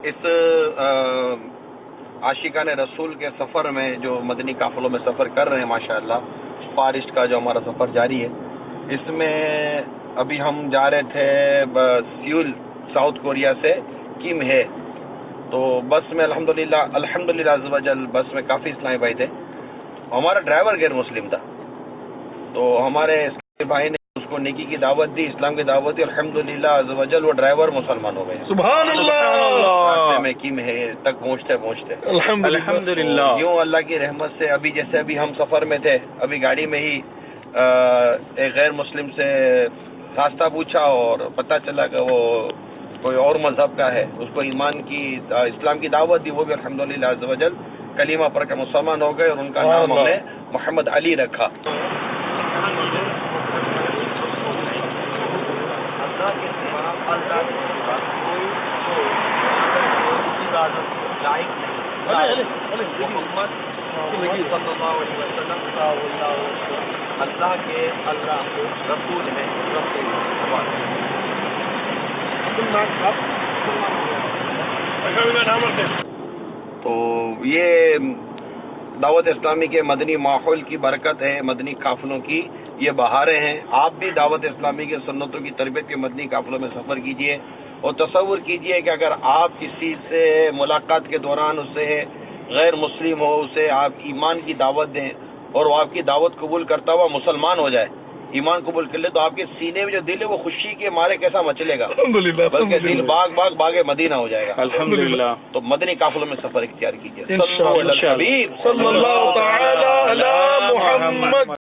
اس عاشقان رسول کے سفر میں جو مدنی قافلوں میں سفر کر رہے ہیں ماشاءاللہ، فارسٹ کا جو ہمارا سفر جاری ہے، اس میں ابھی ہم جا رہے تھے سیول ساؤتھ کوریا سے کیم ہے، تو بس میں الحمدللہ عز و جل بس میں کافی اسلامی بھائی تھے. ہمارا ڈرائیور غیر مسلم تھا، تو ہمارے بھائی نے اس کو نیکی کی دعوت دی، اسلام کی دعوت دی. الحمدللہ عز و جل وہ ڈرائیور مسلمان ہو گئے. سبحان اللہ. میں کیم ہے تک پہنچتے الحمدللہ. یوں اللہ کی رحمت سے ابھی ہم سفر میں تھے، ابھی گاڑی میں ہی ایک غیر مسلم سے راستہ پوچھا اور پتہ چلا کہ وہ کوئی اور مذہب کا ہے. اس کو اسلام کی دعوت دی، وہ بھی الحمدللہ عز و جل کلمہ پڑھ کر مسلمان ہو گئے، اور ان کا نام ہم نے محمد علی رکھا. رسول ہے. تو یہ دعوت اسلامی کے مدنی ماحول کی برکت ہے، مدنی قافلوں کی یہ بہاریں ہیں. آپ بھی دعوت اسلامی کے سنتوں کی تربیت کے مدنی قافلوں میں سفر کیجئے اور تصور کیجئے کہ اگر آپ کسی سے ملاقات کے دوران اسے غیر مسلم ہو، اسے آپ ایمان کی دعوت دیں اور وہ آپ کی دعوت قبول کرتا ہوا مسلمان ہو جائے، ایمان قبول کر لے، تو آپ کے سینے میں جو دل ہے وہ خوشی کے مارے کیسا مچلے گا، بلکہ دل باغ مدینہ ہو جائے گا. الحمدللہ. تو مدنی قافلوں میں سفر اختیار کیجیے. صلی اللہ تعالی علی محمد.